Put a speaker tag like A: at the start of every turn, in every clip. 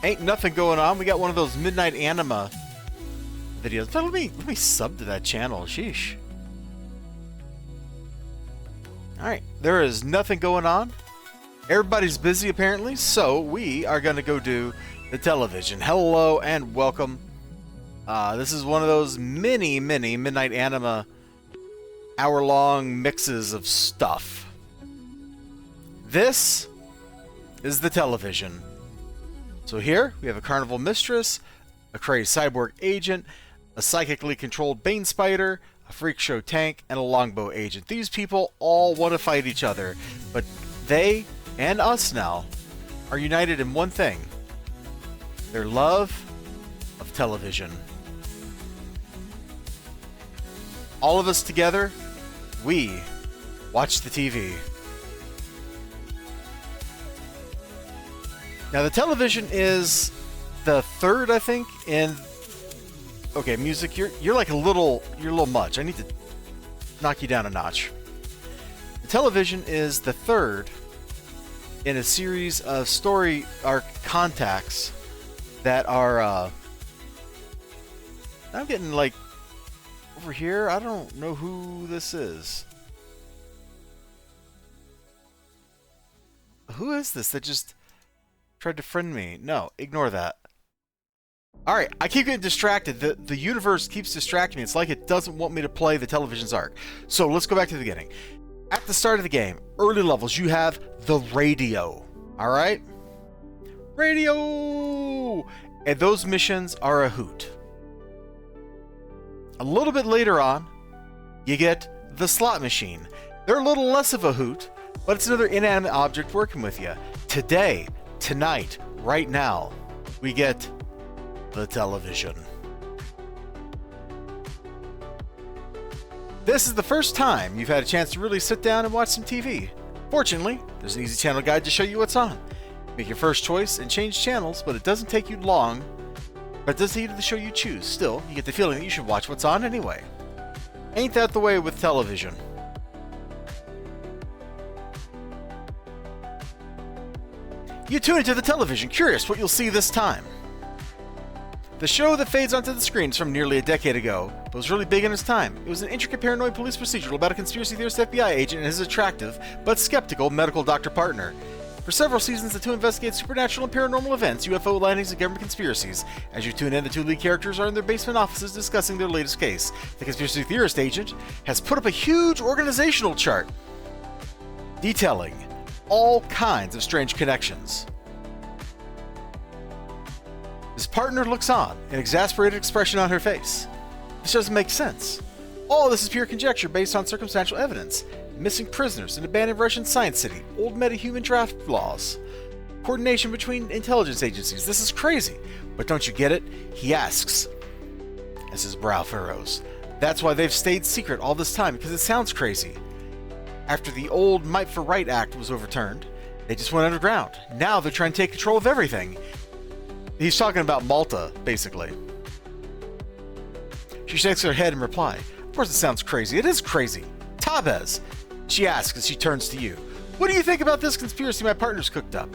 A: Ain't nothing going on. We got one of those midnight anima videos. Let me sub to that channel. Sheesh. Alright, there is nothing going on. Everybody's busy apparently, so we are going to go do the television. Hello and welcome. This is one of those mini midnight anima hour-long mixes of stuff. This is the television. So here we have a carnival mistress, a crazed cyborg agent, a psychically controlled bane spider, a freak show tank, and a longbow agent. These people all want to fight each other, but they and us now are united in one thing: their love of television. All of us together, we watch the TV. Now the television is the third, I think, in... Okay, music, you're like a little much. I need to knock you down a notch. The television is the third in a series of story arc contacts that are I'm getting like over here. I don't know who this is. Who is this that just tried to friend me? No, ignore that. Alright, I keep getting distracted. The universe keeps distracting me. It's like it doesn't want me to play the television's arc. So let's go back to the beginning. At the start of the game, early levels, you have the radio. Alright? Radio! And those missions are a hoot. A little bit later on, you get the slot machine. They're a little less of a hoot, but it's another inanimate object working with you. Today, tonight, right now, we get the television. This is the first time you've had a chance to really sit down and watch some TV. Fortunately, there's an easy channel guide to show you what's on. Make your first choice and change channels, but it doesn't take you long. But it does take you to the show you choose. Still, you get the feeling that you should watch what's on anyway. Ain't that the way with television? You tune into the television, curious what you'll see this time. The show that fades onto the screen is from nearly a decade ago, but was really big in its time. It was an intricate paranoid police procedural about a conspiracy theorist FBI agent and his attractive, but skeptical, medical doctor partner. For several seasons, the two investigate supernatural and paranormal events, UFO landings, and government conspiracies. As you tune in, the two lead characters are in their basement offices discussing their latest case. The conspiracy theorist agent has put up a huge organizational chart detailing all kinds of strange connections. His partner looks on, an exasperated expression on her face. This doesn't make sense. All this is pure conjecture based on circumstantial evidence. Missing prisoners, an abandoned Russian science city, old meta-human draft laws, coordination between intelligence agencies. This is crazy. But don't you get it? He asks, as his brow furrows. That's why they've stayed secret all this time, because it sounds crazy. After the old Might for Right Act was overturned, they just went underground. Now they're trying to take control of everything. He's talking about Malta, basically. She shakes her head in reply. Of course it sounds crazy. It is crazy. Tabez, she asks as she turns to you. What do you think about this conspiracy my partner's cooked up?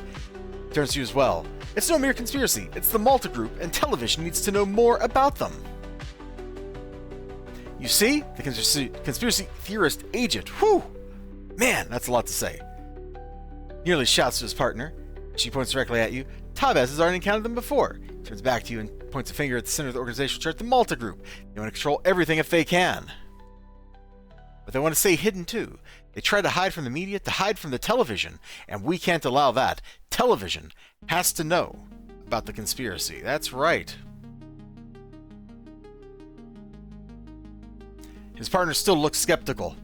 A: He turns to you as well. It's no mere conspiracy. It's the Malta Group, and television needs to know more about them. You see? The conspiracy theorist agent. Whew! Man, that's a lot to say. Nearly shouts to his partner. She points directly at you. Tabez has already encountered them before. He turns back to you and points a finger at the center of the organizational chart, the Malta Group. They want to control everything if they can. But they want to stay hidden too. They try to hide from the media, to hide from the television, and we can't allow that. Television has to know about the conspiracy. That's right. His partner still looks skeptical.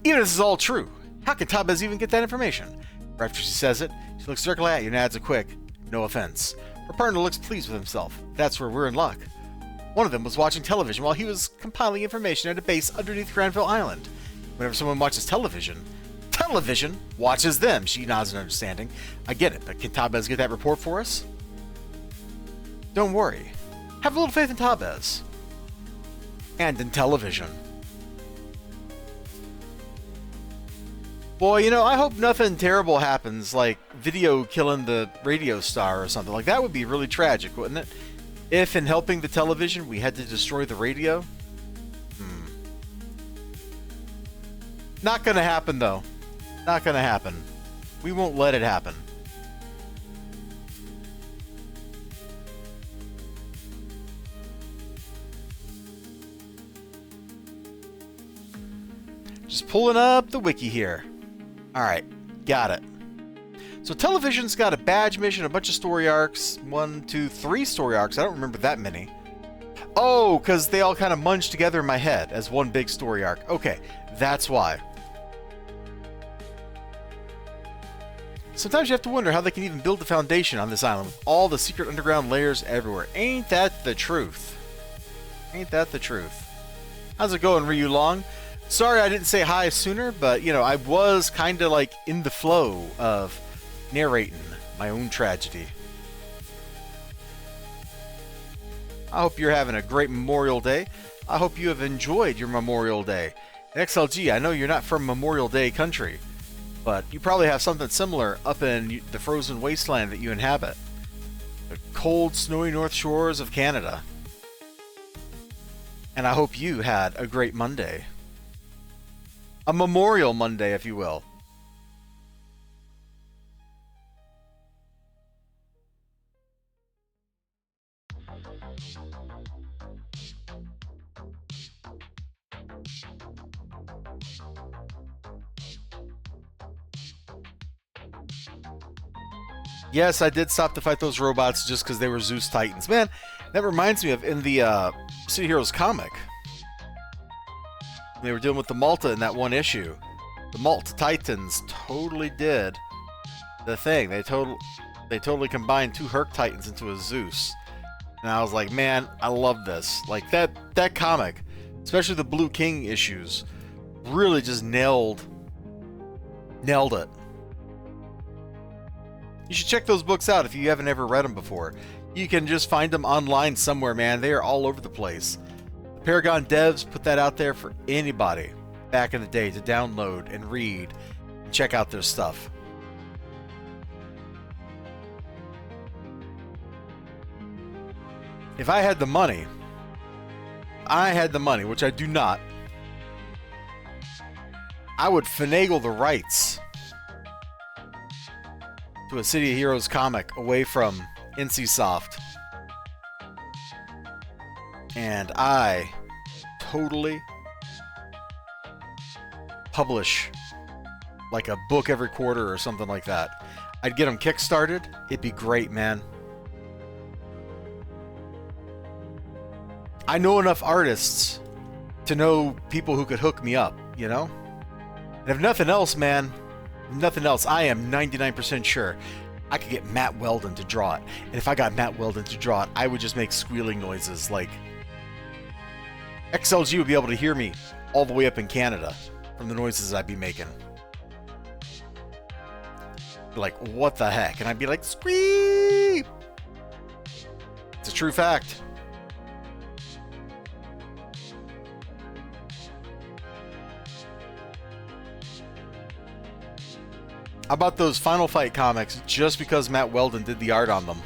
A: Even if this is all true, how can Tabez even get that information? Right after she says it, she looks directly at you and adds a quick, no offense. Her partner looks pleased with himself. That's where we're in luck. One of them was watching television while he was compiling information at a base underneath Granville Island. Whenever someone watches television watches them. She nods in understanding. I get it, but can Tabez get that report for us? Don't worry. Have a little faith in Tabez. And in television. Well, you know, I hope nothing terrible happens, like video killing the radio star or something. Like, that would be really tragic, wouldn't it? If, in helping the television, we had to destroy the radio? Not gonna happen, though. Not gonna happen. We won't let it happen. Just pulling up the wiki here. Alright, got it. So television's got a badge mission, a bunch of story arcs. 1, 2, 3 story arcs. I don't remember that many. Oh, because they all kind of munch together in my head as one big story arc. Okay, that's why. Sometimes you have to wonder how they can even build the foundation on this island with all the secret underground layers everywhere. Ain't that the truth? Ain't that the truth? How's it going, Ryu Long? Sorry I didn't say hi sooner, but, you know, I was kind of like in the flow of narrating my own tragedy. I hope you're having a great Memorial Day. I hope you have enjoyed your Memorial Day. XLG, I know you're not from Memorial Day country, but you probably have something similar up in the frozen wasteland that you inhabit. The cold, snowy North Shores of Canada. And I hope you had a great Monday. A Memorial Monday, if you will. Yes, I did stop to fight those robots just because they were Zeus Titans. Man, that reminds me of in the City Heroes comic. They were dealing with the Malta in that one issue. The Malta Titans totally did the thing. They totally combined 2 Herc Titans into a Zeus. And I was like, man, I love this. Like, that comic, especially the Blue King issues, really just nailed it. You should check those books out if you haven't ever read them before. You can just find them online somewhere, man. They are all over the place. The Paragon devs put that out there for anybody back in the day to download and read and check out their stuff. If I had the money, which I do not, I would finagle the rights to a City of Heroes comic away from NCSoft. And I totally publish like a book every quarter or something like that. I'd get them kickstarted. It'd be great, man. I know enough artists to know people who could hook me up, you know? And if nothing else, man, nothing else, I am 99% sure I could get Matt Weldon to draw it. And if I got Matt Weldon to draw it, I would just make squealing noises like XLG would be able to hear me all the way up in Canada from the noises I'd be making. Like, what the heck? And I'd be like, squeak! It's a true fact. How about those Final Fight comics just because Matt Weldon did the art on them?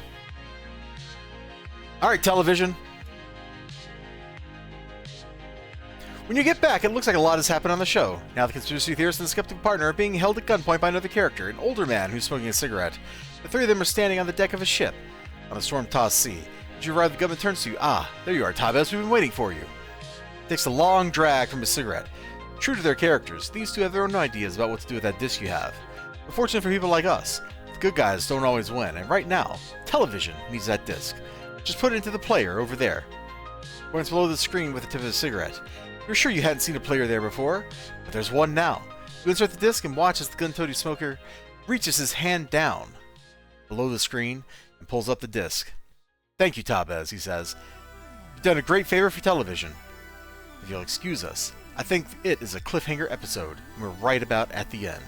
A: Alright, television. When you get back, it looks like a lot has happened on the show. Now the conspiracy theorist and the skeptical partner are being held at gunpoint by another character, an older man who's smoking a cigarette. The 3 of them are standing on the deck of a ship on a storm-tossed sea. As you arrive, the government turns to you. Ah, there you are, Tabez. We've been waiting for you. He takes a long drag from his cigarette. True to their characters, these 2 have their own ideas about what to do with that disc you have. But fortunately for people like us, the good guys don't always win, and right now, television needs that disc. Just put it into the player over there. Points below the screen with the tip of his cigarette. You're sure you hadn't seen a player there before, but there's one now. You insert the disc and watch as the gun-toted smoker reaches his hand down below the screen and pulls up the disc. Thank you, Tabez, he says. You've done a great favor for television. If you'll excuse us, I think it is a cliffhanger episode, and we're right about at the end.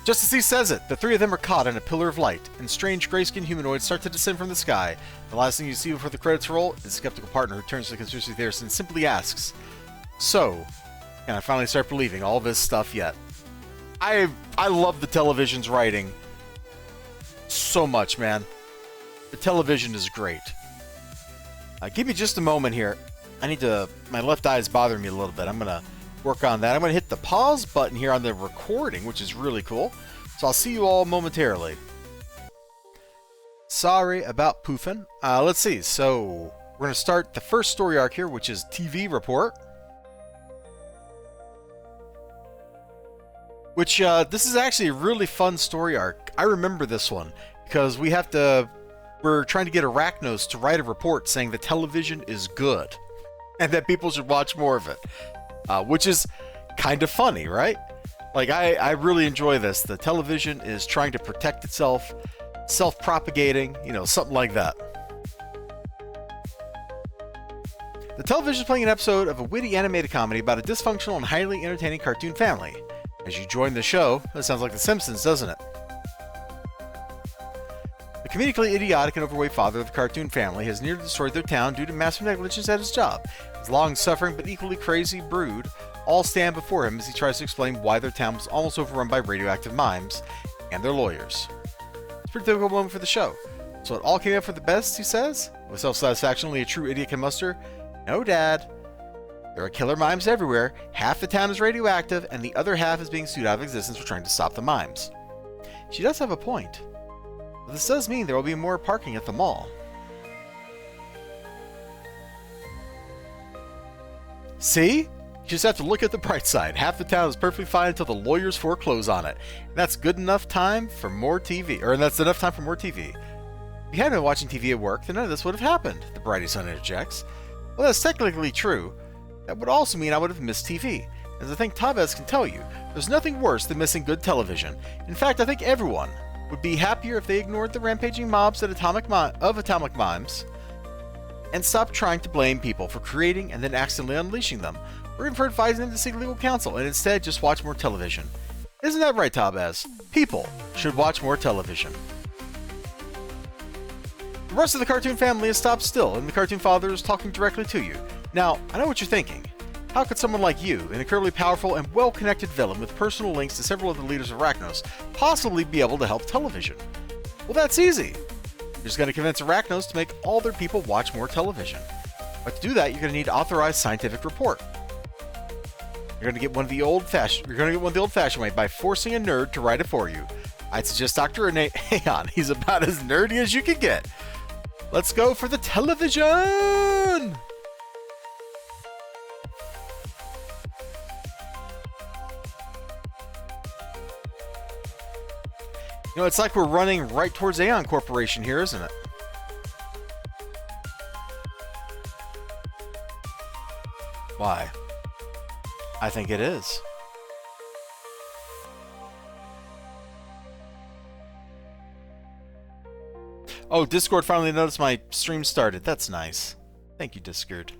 A: Just as he says it, the 3 of them are caught in a pillar of light, and strange gray-skinned humanoids start to descend from the sky. The last thing you see before the credits roll is a skeptical partner who turns to the conspiracy theorist and simply asks, "So, and I finally start believing all this stuff yet. I love the television's writing so much, man. The television is great. Give me just a moment here. My left eye is bothering me a little bit. I'm going to work on that. I'm going to hit the pause button here on the recording, which is really cool. So I'll see you all momentarily. Sorry about poofing. Let's see. So we're going to start the first story arc here, which is TV Report. Which, this is actually a really fun story arc. I remember this one because we're trying to get Arachnos to write a report saying the television is good and that people should watch more of it, which is kind of funny, right? Like, I really enjoy this. The television is trying to protect itself, self-propagating, something like that. The television is playing an episode of a witty animated comedy about a dysfunctional and highly entertaining cartoon family. As you join the show, that sounds like The Simpsons, doesn't it? The comedically idiotic and overweight father of the cartoon family has nearly destroyed their town due to massive negligence at his job. His long-suffering but equally crazy brood all stand before him as he tries to explain why their town was almost overrun by radioactive mimes and their lawyers. It's a pretty difficult moment for the show. So it all came out for the best, he says? With self-satisfaction only a true idiot can muster? No, Dad. There are killer mimes everywhere. Half the town is radioactive, and the other half is being sued out of existence for trying to stop the mimes. She does have a point. But this does mean there will be more parking at the mall. See? You just have to look at the bright side. Half the town is perfectly fine until the lawyers foreclose on it. And that's enough time for more TV. If you hadn't been watching TV at work, then none of this would have happened, the Brighty son interjects. Well, that's technically true. That would also mean I would have missed TV. As I think Tabez can tell you, there's nothing worse than missing good television. In fact, I think everyone would be happier if they ignored the rampaging mobs of Atomic Mimes and stopped trying to blame people for creating and then accidentally unleashing them, or even for advising them to seek legal counsel, and instead just watch more television. Isn't that right, Tabez? People should watch more television. The rest of the cartoon family has stopped still, and the cartoon father is talking directly to you. Now, I know what you're thinking. How could someone like you, an incredibly powerful and well-connected villain with personal links to several of the leaders of Arachnos, possibly be able to help television? Well, that's easy. You're just going to convince Arachnos to make all their people watch more television. But to do that, you're going to need authorized scientific report. You're going to get one the old-fashioned way by forcing a nerd to write it for you. I'd suggest Dr. Aeon. He's about as nerdy as you can get. Let's go for the television! It's like we're running right towards Aeon Corporation here, isn't it? Why? I think it is. Oh, Discord finally noticed my stream started. That's nice. Thank you, Discord.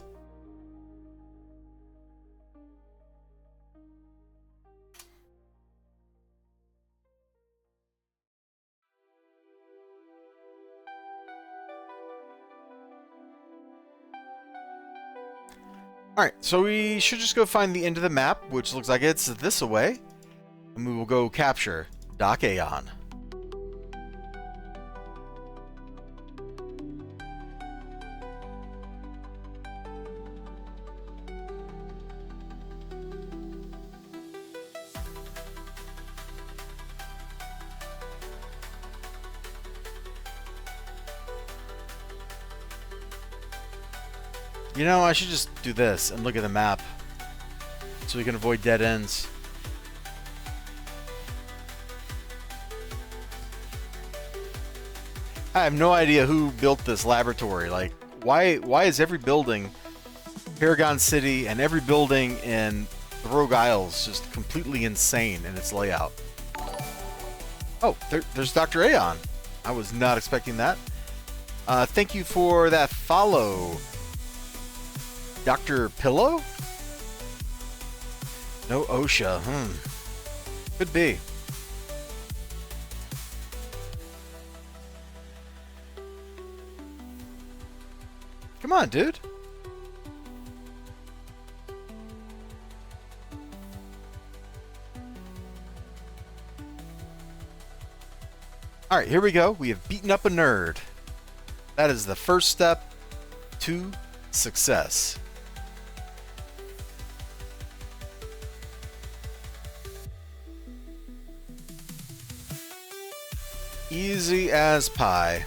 A: Alright, so we should just go find the end of the map, which looks like it's this away. And we will go capture Doc Aeon. I should just do this and look at the map so we can avoid dead ends. I have no idea who built this laboratory. Like, why is every building Paragon City and every building in the Rogue Isles just completely insane in its layout? Oh, there's Dr. Aeon. I was not expecting that. Thank you for that follow. Dr. Pillow? No OSHA. Could be. Come on, dude. Alright, here we go. We have beaten up a nerd. That is the first step to success. Easy as pie.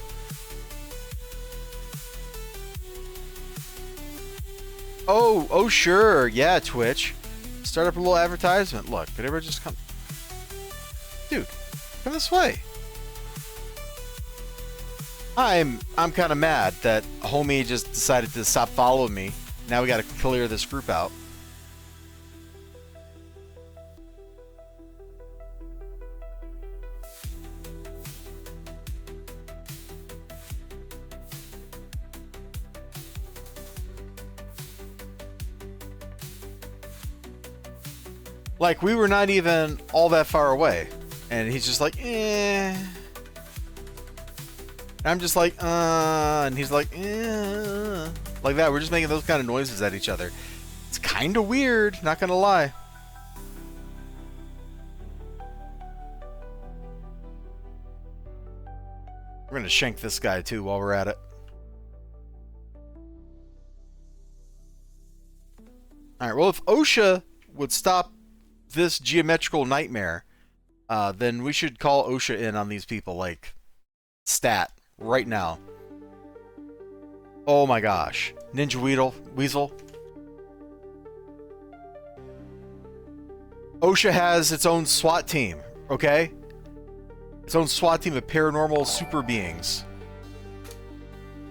A: Oh sure. Yeah, Twitch. Start up a little advertisement. Look, could everybody just come? Dude, come this way. I'm kind of mad that homie just decided to stop following me. Now we got to clear this group out. Like, we were not even all that far away. And he's just like, eh. And I'm just like, and he's like, eh. Like that. We're just making those kind of noises at each other. It's kind of weird, not gonna lie. We're gonna shank this guy too while we're at it. Alright, well, if OSHA would stop this geometrical nightmare, then we should call OSHA in on these people, like, stat, right now. Oh my gosh. Ninja Weasel. OSHA has its own SWAT team, okay? Its own SWAT team of paranormal super beings.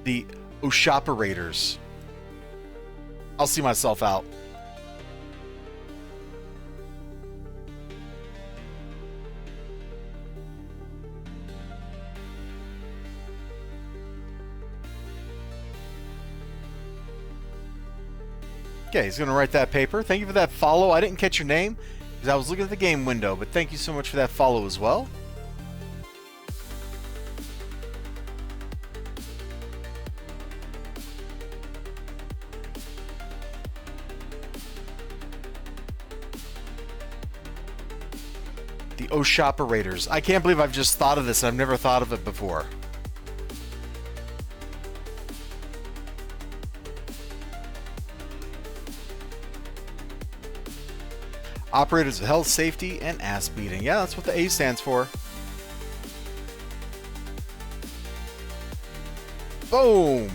A: The OSHOPerators. I'll see myself out. Okay, he's going to write that paper. Thank you for that follow. I didn't catch your name because I was looking at the game window, but thank you so much for that follow as well. The OSHOPerators. I can't believe I've just thought of this. I've never thought of it before. Operators of Health, Safety, and Ass Beating. Yeah, that's what the A stands for. Boom!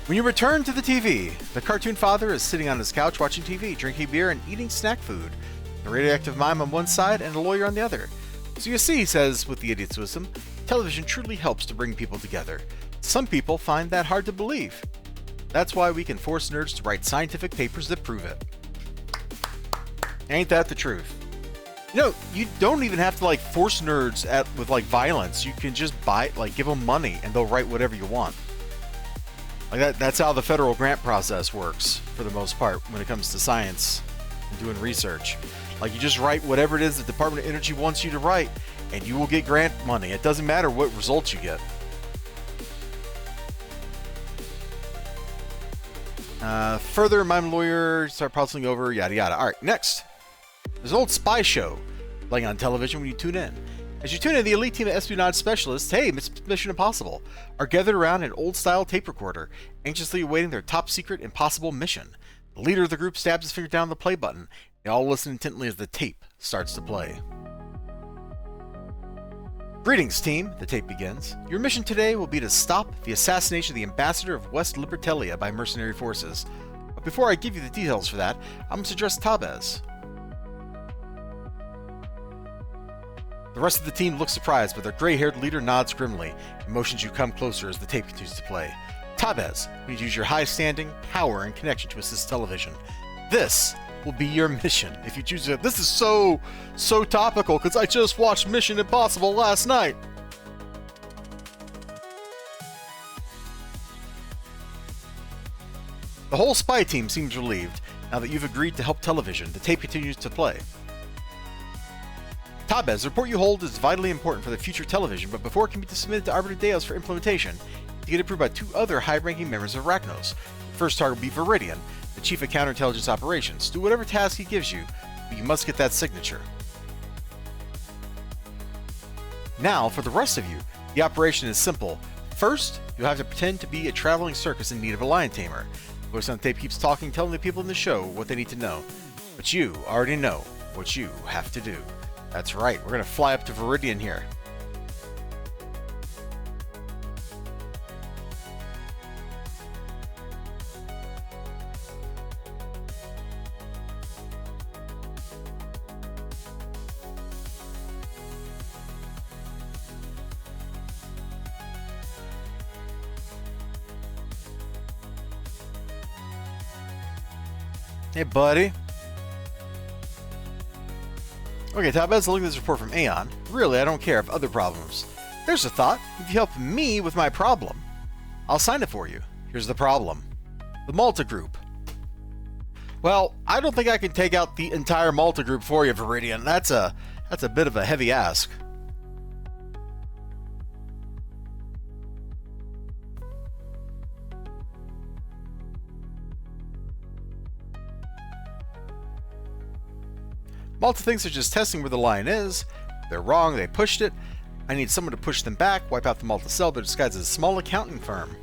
A: When you return to the TV, the cartoon father is sitting on his couch watching TV, drinking beer, and eating snack food. The radioactive mime on one side and a lawyer on the other. So you see, he says with the idiot's wisdom, television truly helps to bring people together. Some people find that hard to believe. That's why we can force nerds to write scientific papers that prove it. Ain't that the truth? You know, you don't even have to like force nerds with like violence. You can just give them money and they'll write whatever you want. Like that's how the federal grant process works for the most part when it comes to science and doing research. Like, you just write whatever it is the Department of Energy wants you to write, and you will get grant money. It doesn't matter what results you get. Further, mime lawyer, start puzzling over, yada yada. Alright, next. There's an old spy show playing on television when you tune in. As you tune in, the elite team of espionage specialists, hey, Mission Impossible, are gathered around an old-style tape recorder, anxiously awaiting their top-secret impossible mission. The leader of the group stabs his finger down the play button. They all listen intently as the tape starts to play. Greetings, team, the tape begins. Your mission today will be to stop the assassination of the ambassador of West Libertalia by mercenary forces. But before I give you the details for that, I must address Tabez. The rest of the team looks surprised, but their gray-haired leader nods grimly and motions you come closer as the tape continues to play. Tabez, we need to use your high standing, power, and connection to assist television. This will be your mission if you choose it. This is so topical because I just watched Mission Impossible last night. The whole spy team seems relieved now that you've agreed to help television. The tape continues to play. Tabez, the report you hold is vitally important for the future television, but before it can be submitted to Arbiter Deos for implementation, to get approved by 2 other high-ranking members of Arachnos. The first target will be Viridian, the chief of counterintelligence operations. Do whatever task he gives you, but you must get that signature. Now, for the rest of you, the operation is simple. First, you'll have to pretend to be a traveling circus in need of a lion tamer. The voice on the tape keeps talking, telling the people in the show what they need to know. But you already know what you have to do. That's right, we're going to fly up to Viridian here. Hey, buddy. Okay, Tabez, look at this report from Aeon. Really, I don't care if other problems. There's a thought. If you help me with my problem, I'll sign it for you. Here's the problem. The Malta Group. Well, I don't think I can take out the entire Malta Group for you, Viridian. That's a bit of a heavy ask. Malta thinks they're just testing where the line is. They're wrong, they pushed it. I need someone to push them back, wipe out the Malta cell, but disguised as a small accounting firm.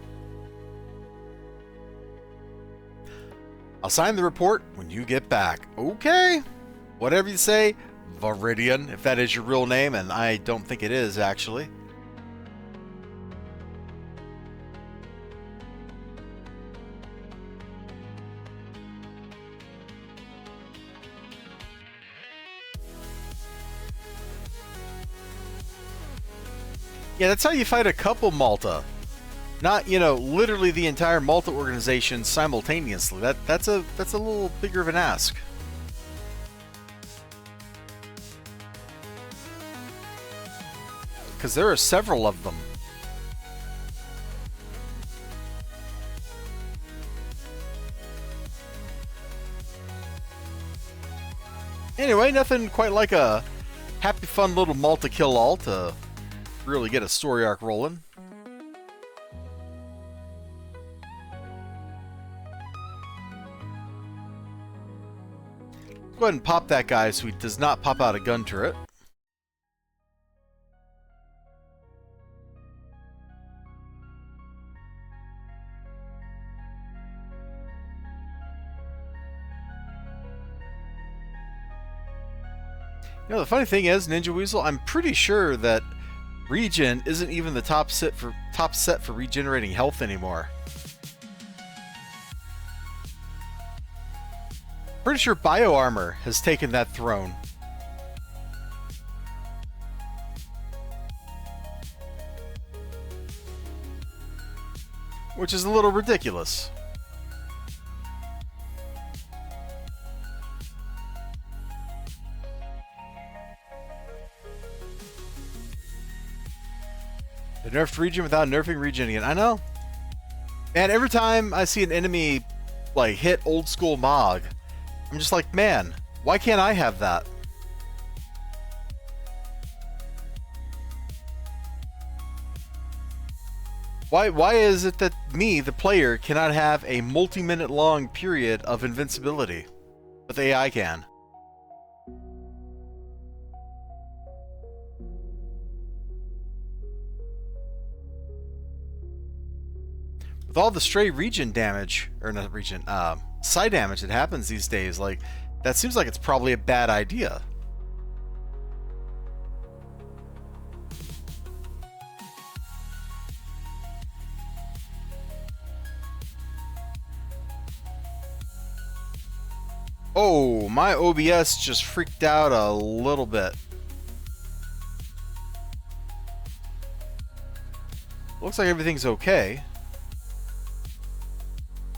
A: I'll sign the report when you get back. Okay. Whatever you say, Viridian, if that is your real name, and I don't think it is, actually. Yeah, that's how you fight a couple Malta. Not, literally the entire Malta organization simultaneously. That's a little bigger of an ask. Because there are several of them. Anyway, nothing quite like a happy, fun little Malta kill-all to really get a story arc rolling. Go ahead and pop that guy so he does not pop out a gun turret. The funny thing is, Ninja Weasel, I'm pretty sure that Regen isn't even the top set for regenerating health anymore. Pretty sure BioArmor has taken that throne. Which is a little ridiculous. They nerfed Regen without nerfing Regen again. I know. And every time I see an enemy like hit old school Mog, I'm just like, man, why can't I have that? Why is it that me, the player, cannot have a multi-minute long period of invincibility, but the AI can? With all the stray regen damage, or not regen, side damage that happens these days, like, that seems like it's probably a bad idea. Oh, my OBS just freaked out a little bit. Looks like everything's okay.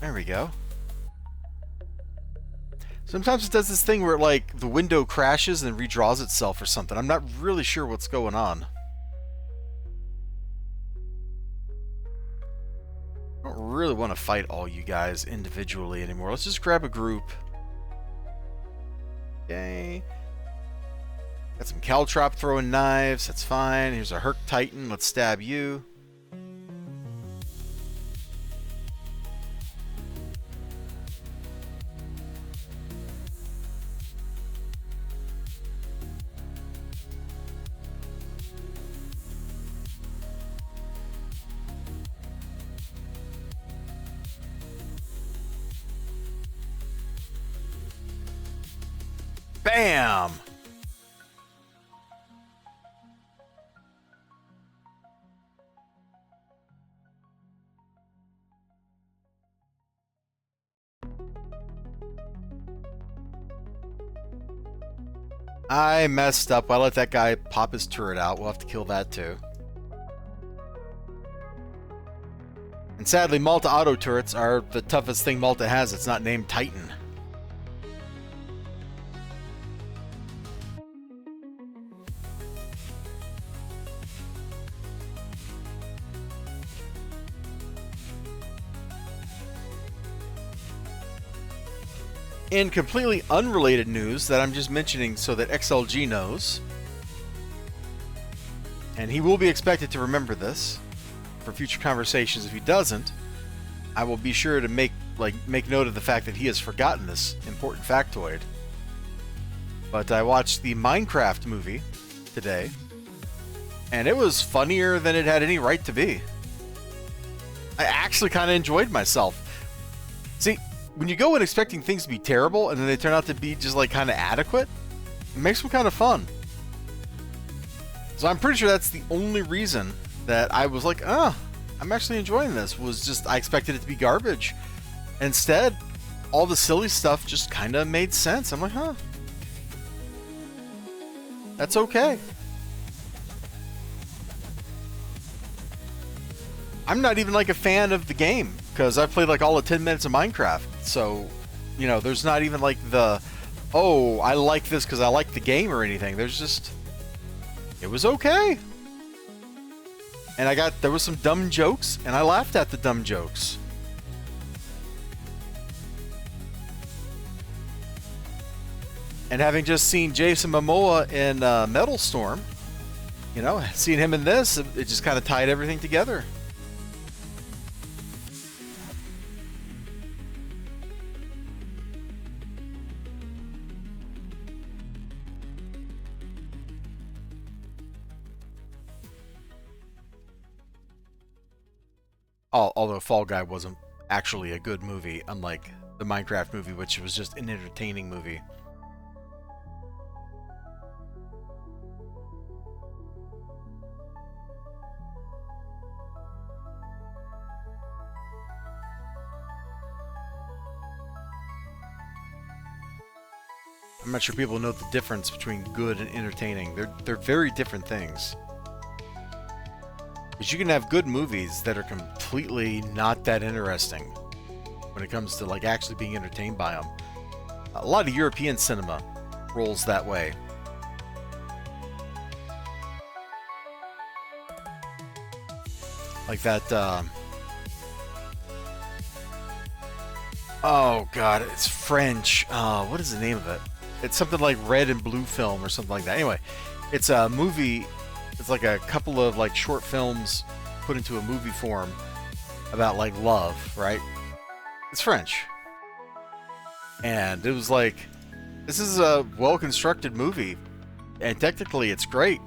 A: There we go. Sometimes it does this thing where, like, the window crashes and redraws itself or something. I'm not really sure what's going on. I don't really want to fight all you guys individually anymore. Let's just grab a group. Okay. Got some Caltrop throwing knives. That's fine. Here's a Herc Titan. Let's stab you. Bam! I messed up. I let that guy pop his turret out. We'll have to kill that too. And sadly, Malta auto turrets are the toughest thing Malta has. It's not named Titan. In completely unrelated news that I'm just mentioning so that XLG knows, and he will be expected to remember this for future conversations. If he doesn't, I will be sure to make note of the fact that he has forgotten this important factoid. But I watched the Minecraft movie today, and it was funnier than it had any right to be. I actually kind of enjoyed myself. See, when you go in expecting things to be terrible and then they turn out to be just like kind of adequate, it makes them kind of fun. So I'm pretty sure that's the only reason that I was like, I'm actually enjoying this, was just I expected it to be garbage. Instead, all the silly stuff just kind of made sense. I'm like, that's okay. I'm not even like a fan of the game because I've played like all the 10 minutes of Minecraft. So, you know, there's not even like the, oh, I like this because I like the game or anything. There's just, it was okay. And there was some dumb jokes and I laughed at the dumb jokes. And having just seen Jason Momoa in Metal Storm, you know, seeing him in this, it just kind of tied everything together. Although Fall Guy wasn't actually a good movie, unlike the Minecraft movie, which was just an entertaining movie. I'm not sure people know the difference between good and entertaining. They're very different things. Because you can have good movies that are completely not that interesting when it comes to like actually being entertained by them. A lot of European cinema rolls that way. Like that, oh god, it's French. What is the name of it? It's something like Red and Blue Film or something like that. Anyway, it's a movie. It's like a couple of like short films put into a movie form about like love, right? It's French. And it was like, this is a well-constructed movie, and technically it's great.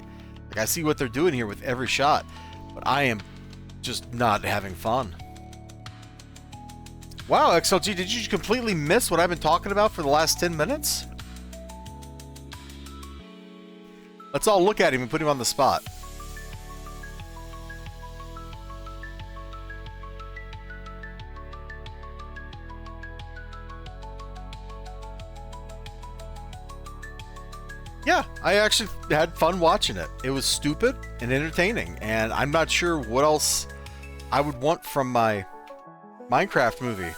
A: Like, I see what they're doing here with every shot, but I am just not having fun. Wow, XLG, did you completely miss what I've been talking about for the last 10 minutes? Let's all look at him and put him on the spot. Yeah, I actually had fun watching it. It was stupid and entertaining, and I'm not sure what else I would want from my Minecraft movie.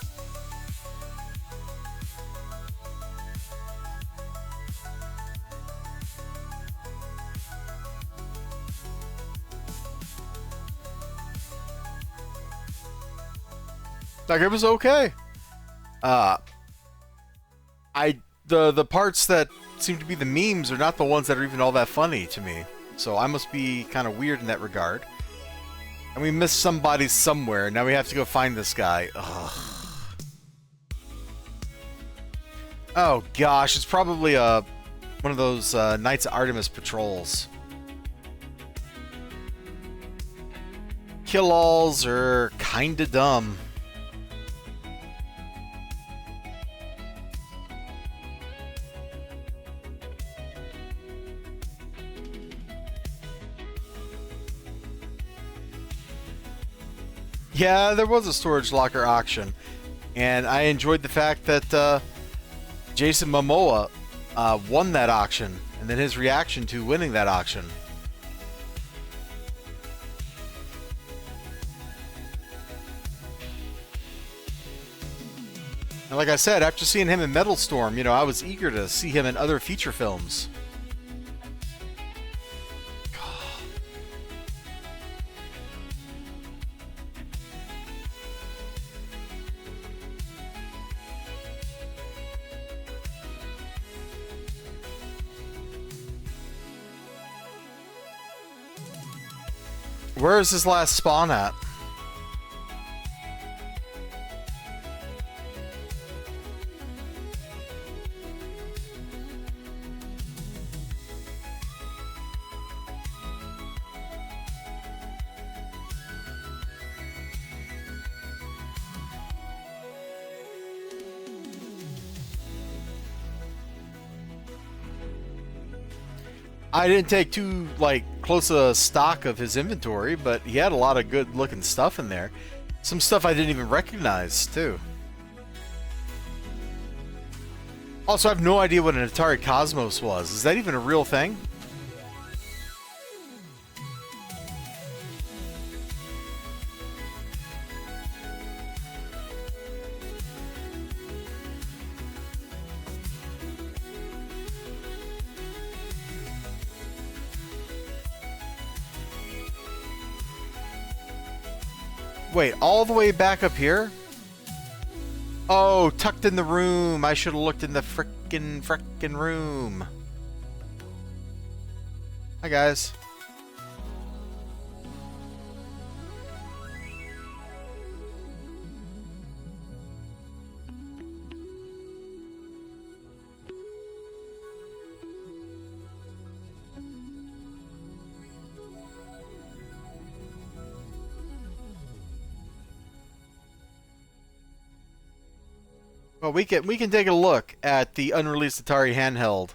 A: Like, it was okay. The parts that seem to be the memes are not the ones that are even all that funny to me. So I must be kind of weird in that regard. And we missed somebody somewhere. Now we have to go find this guy. Ugh. Oh gosh, it's probably one of those Knights of Artemis patrols. Kill-alls are kinda dumb. Yeah, there was a storage locker auction, and I enjoyed the fact that Jason Momoa won that auction, and then his reaction to winning that auction. And like I said, after seeing him in Metal Storm, you know, I was eager to see him in other feature films. Where is his last spawn at? I didn't take too, close a stock of his inventory, but he had a lot of good-looking stuff in there. Some stuff I didn't even recognize, too. Also, I have no idea what an Atari Cosmos was. Is that even a real thing? Wait, all the way back up here? Oh, tucked in the room. I should have looked in the frickin' room. Hi, guys. Well, we can take a look at the unreleased Atari handheld,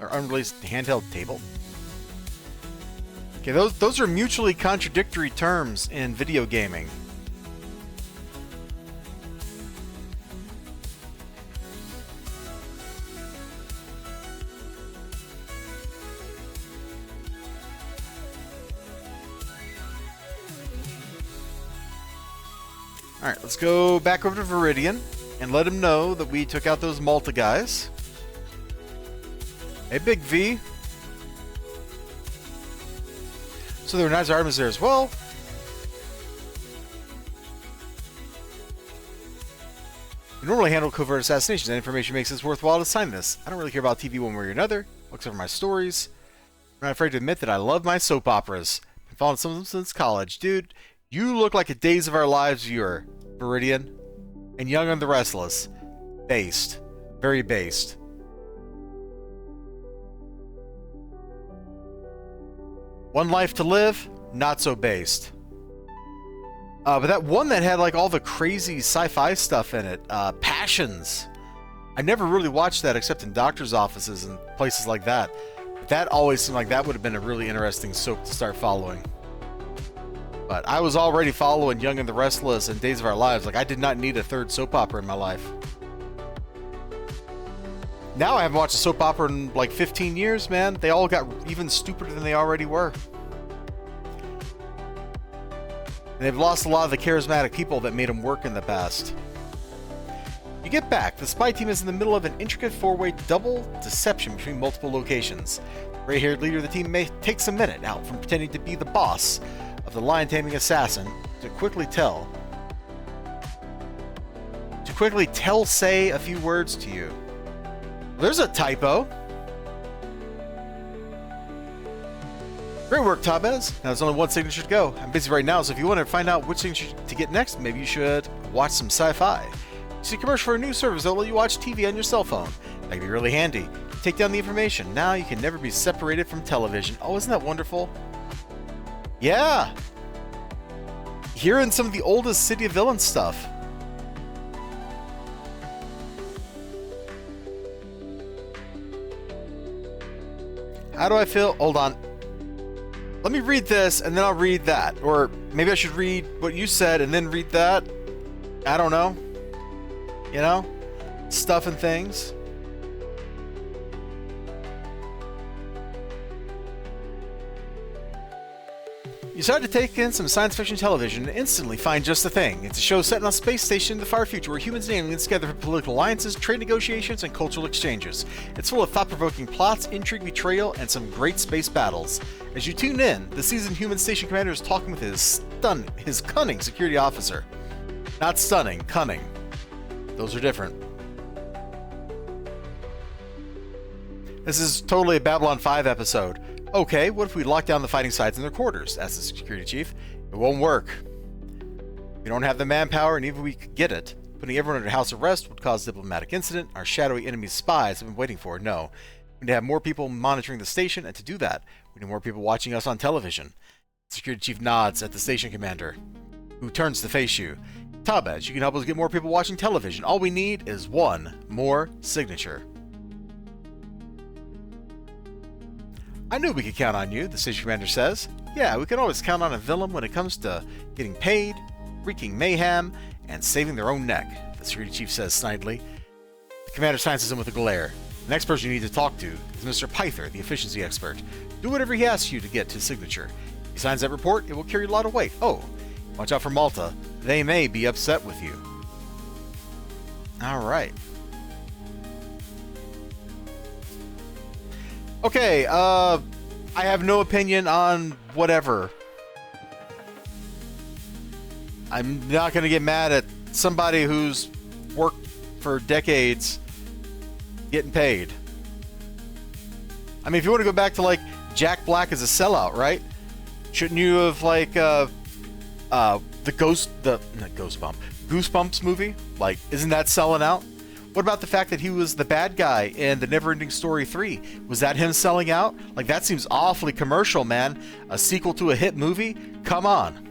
A: or unreleased handheld table. Okay, those are mutually contradictory terms in video gaming. All right, let's go back over to Viridian and let him know that we took out those Malta guys. Hey, Big V. So there were Knights of Artemis there as well. We normally handle covert assassinations. That information makes it worthwhile to sign this. I don't really care about TV one way or another, except for my stories. I'm not afraid to admit that I love my soap operas. I've been following some of them since college. Dude, you look like a Days of Our Lives viewer, Viridian. And Young and the Restless. Based. Very based. One Life to Live, not so based. But that one that had all the crazy sci-fi stuff in it, Passions. I never really watched that except in doctor's offices and places like that. But that always seemed like that would have been a really interesting soap to start following. But I was already following Young and the Restless and Days of Our Lives. I did not need a third soap opera in my life. Now I haven't watched a soap opera in 15 years, man. They all got even stupider than they already were. And they've lost a lot of the charismatic people that made them work in the past. You get back. The spy team is in the middle of an intricate four-way double deception between multiple locations. The gray-haired leader of the team may take a minute out from pretending to be the boss of the lion-taming assassin to quickly say a few words to you. There's a typo. Great work, Tabez. Now there's only one signature to go. I'm busy right now, so if you want to find out which signature to get next, maybe you should watch some sci-fi. You see a commercial for a new service that'll let you watch TV on your cell phone. That can be really handy. Take down the information. Now you can never be separated from television. Oh, isn't that wonderful? Yeah! Hearing some of the oldest City of Villains stuff. How do I feel? Hold on. Let me read this and then I'll read that. Or maybe I should read what you said and then read that. I don't know. You know? Stuff and things. You start to take in some science fiction television and instantly find just the thing. It's a show set on a space station in the far future where humans and aliens together for political alliances, trade negotiations, and cultural exchanges. It's full of thought-provoking plots, intrigue, betrayal, and some great space battles. As you tune in, the seasoned human station commander is talking with his cunning security officer. Not stunning, cunning. Those are different. This is totally a Babylon 5 episode. Okay, what if we lock down the fighting sides in their quarters? Asked the security chief. It won't work. We don't have the manpower, and even if we could get it, putting everyone under house arrest would cause a diplomatic incident our shadowy enemy's spies have been waiting for. No. We need to have more people monitoring the station, and to do that, we need more people watching us on television. The security chief nods at the station commander, who turns to face you. Tabez, you can help us get more people watching television. All we need is one more signature. I knew we could count on you, the station commander says. Yeah, we can always count on a villain when it comes to getting paid, wreaking mayhem, and saving their own neck, the security chief says snidely. The commander silences him with a glare. The next person you need to talk to is Mr. Pyther, the efficiency expert. Do whatever he asks you to get to his signature. If he signs that report, it will carry a lot of weight. Oh, watch out for Malta. They may be upset with you. Alright. Okay, I have no opinion on whatever. I'm not going to get mad at somebody who's worked for decades getting paid. I mean, if you want to go back to, like, Jack Black as a sellout, right? Shouldn't you have, like, the Goosebumps movie? Like, isn't that selling out? What about the fact that he was the bad guy in The Neverending Story 3? Was that him selling out? Like, that seems awfully commercial, man. A sequel to a hit movie? Come on.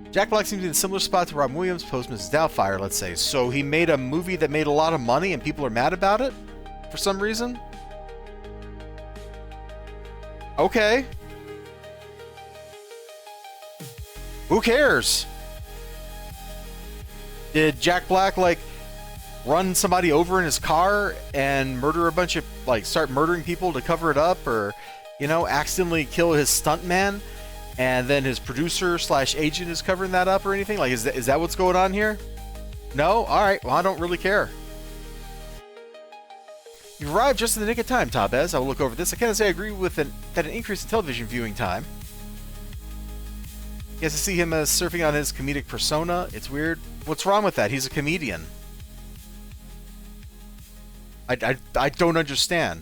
A: Jack Black seems to be in a similar spot to Robin Williams post Mrs. Doubtfire, let's say. So he made a movie that made a lot of money and people are mad about it? For some reason? Okay. Who cares? Did Jack Black, like, run somebody over in his car and murder a bunch of, like, start murdering people to cover it up, or, you know, accidentally kill his stuntman and then his producer slash agent is covering that up or anything? Like, is that what's going on here? No? Alright, well, I don't really care. You've arrived just in the nick of time, Tabez. I will look over this. I cannot say I agree with that an increase in television viewing time. You guys see him as surfing on his comedic persona. It's weird. What's wrong with that? He's a comedian. I don't understand.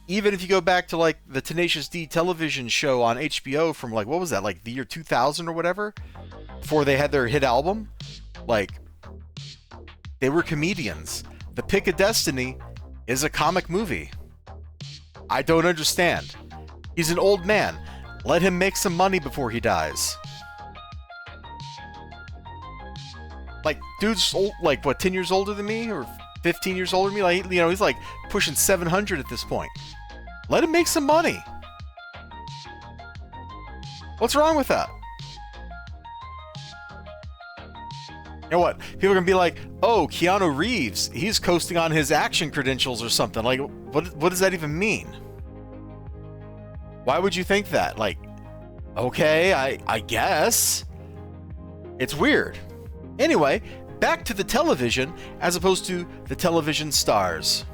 A: Even if you go back to, like, the Tenacious D television show on HBO from, like, what was that, like the year 2000 or whatever? Before they had their hit album? Like, they were comedians. The Pick of Destiny is a comic movie. I don't understand. He's an old man. Let him make some money before he dies. Like, dude's old, like, what, 10 years older than me? Or 15 years older than me? Like, you know, he's like pushing 700 at this point. Let him make some money. What's wrong with that? You know what? People are going to be like, oh, Keanu Reeves, he's coasting on his action credentials or something. Like, what does that even mean? Why would you think that? Like, okay, I guess. It's weird. Anyway, back to the television as opposed to the television stars.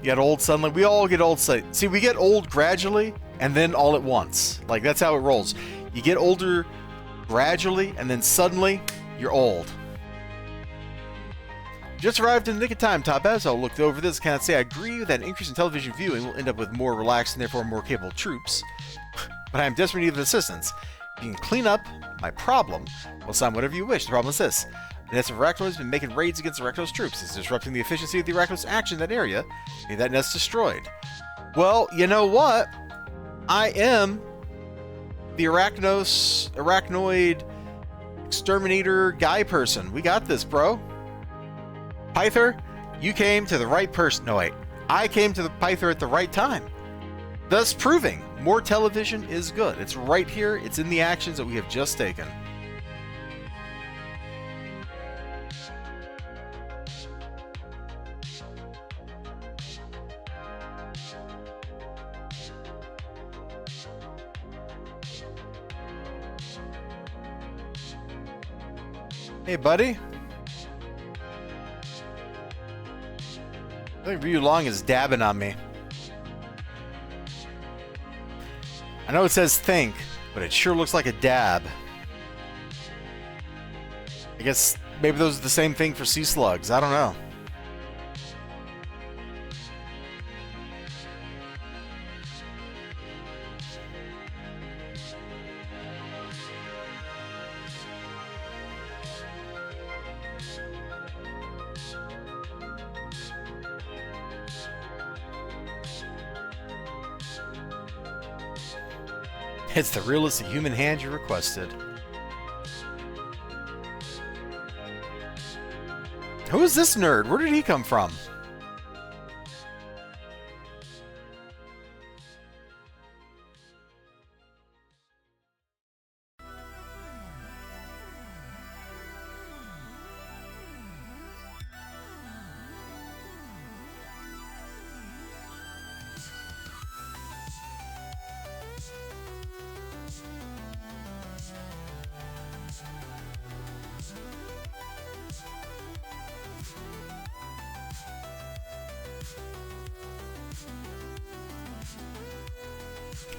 A: You got old suddenly. We all get old. See, we get old gradually and then all at once. Like, that's how it rolls. You get older gradually and then suddenly you're old. Just arrived in the nick of time, Tabez. I'll look over this. Cannot say I agree that an increase in television viewing will end up with more relaxed and therefore more capable troops. But I am desperately in need of assistance. If you can clean up my problem, we'll sign whatever you wish. The problem is this. The nest of Arachnoid has been making raids against Arachnoid's troops. It's disrupting the efficiency of the Arachnoid's action in that area. Need that nest destroyed. Well, you know what? I am the Arachnoid exterminator guy person. We got this, bro. Pyther, you came to the right person. No, wait. I came to the Pyther at the right time. Thus proving more television is good. It's right here. It's in the actions that we have just taken. Hey, buddy. I think Ryu Long is dabbing on me. I know it says think, but it sure looks like a dab. I guess maybe those are the same thing for sea slugs. I don't know. It's the realistic human hand you requested. Who is this nerd? Where did he come from?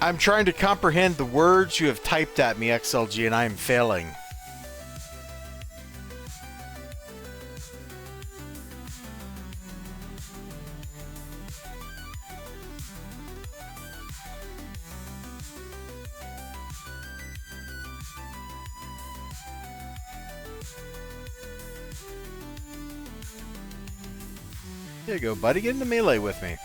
A: I'm trying to comprehend the words you have typed at me, XLG, and I am failing. There you go, buddy. Get into melee with me.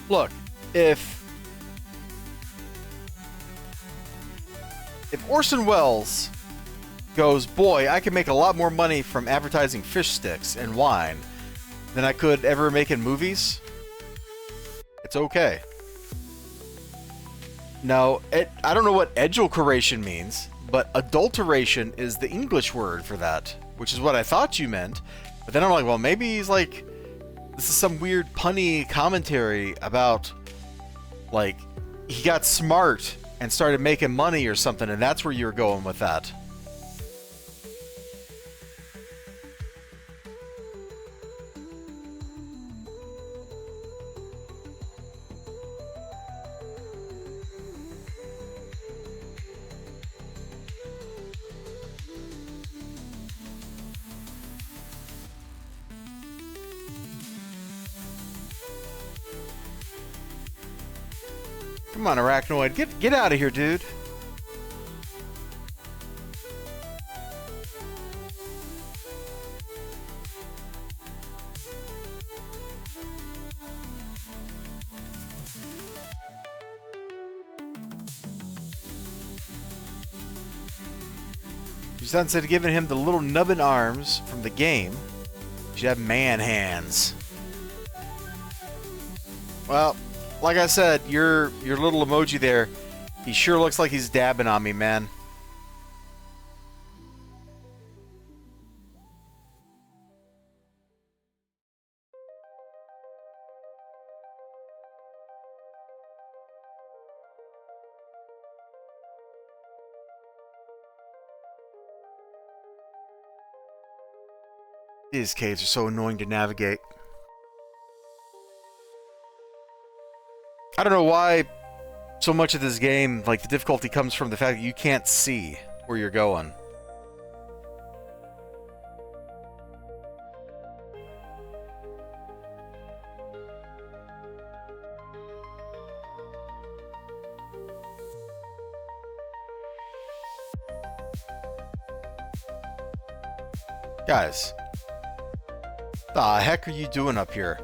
A: Look, if Orson Welles goes, boy, I can make a lot more money from advertising fish sticks and wine than I could ever make in movies, it's okay. No, I don't know what edulcoration means, but adulteration is the English word for that, which is what I thought you meant. But then I'm like, well, maybe he's like, this is some weird punny commentary about, like, he got smart and started making money or something, and that's where you were going with that. Come on, Arachnoid. Get out of here, dude. Instead of giving him the little nubbin arms from the game, you should have man hands. Well, like I said, your little emoji there, he sure looks like he's dabbing on me, man. These caves are so annoying to navigate. I don't know why so much of this game, like, the difficulty comes from the fact that you can't see where you're going. Guys, the heck are you doing up here?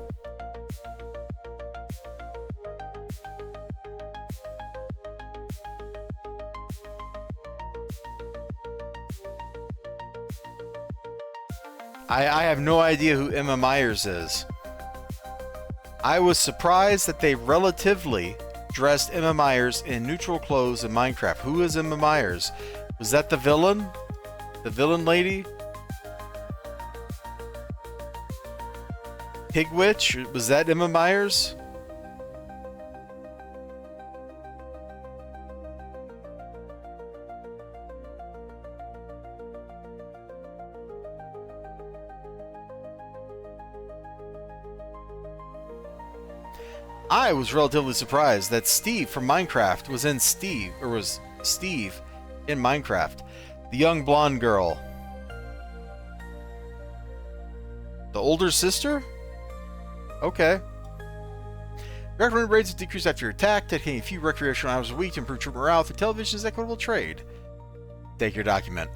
A: I have no idea who Emma Myers is. I was surprised that they relatively dressed Emma Myers in neutral clothes in Minecraft. Who is Emma Myers? Was that the villain? The villain lady? Pig Witch? Was that Emma Myers? I was relatively surprised that Steve from Minecraft was Steve in Minecraft. The young blonde girl. The older sister? Okay. Recommended rates decrease after your attack, taking a few recreational hours a week to improve troop morale through television's equitable trade. Take your document.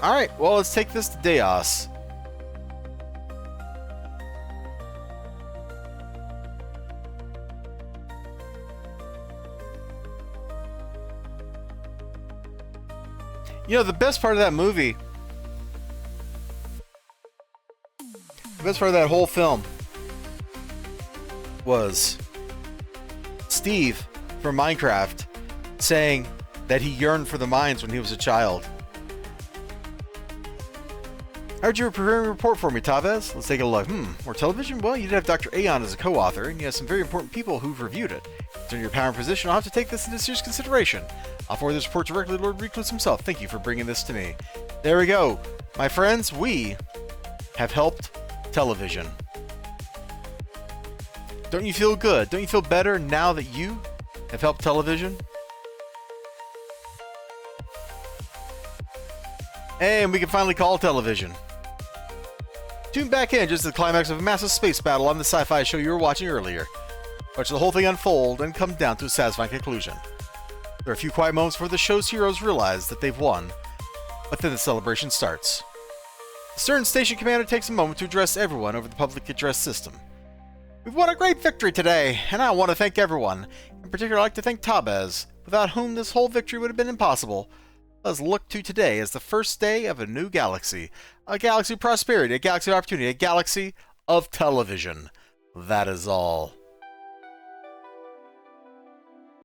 A: Alright, well, let's take this to Deos. You know, the best part of that movie, the best part of that whole film was Steve from Minecraft saying that he yearned for the mines when he was a child. I heard you were preparing a report for me, Tavez. Let's take a look. More television? Well, you did have Dr. Aeon as a co-author, and you have some very important people who've reviewed it. Considering your power and position, I'll have to take this into serious consideration. I'll forward this report directly to Lord Recluse himself. Thank you for bringing this to me. There we go. My friends, we have helped television. Don't you feel good? Don't you feel better now that you have helped television? And we can finally call television. Tune back in just at the climax of a massive space battle on the sci-fi show you were watching earlier. Watch the whole thing unfold and come down to a satisfying conclusion. There are a few quiet moments before the show's heroes realize that they've won, but then the celebration starts. The Stern Station Commander takes a moment to address everyone over the public address system. We've won a great victory today, and I want to thank everyone. In particular, I'd like to thank Tabez, without whom this whole victory would have been impossible. Let's look to today as the first day of a new galaxy. A galaxy of prosperity, a galaxy of opportunity, a galaxy of television. That is all.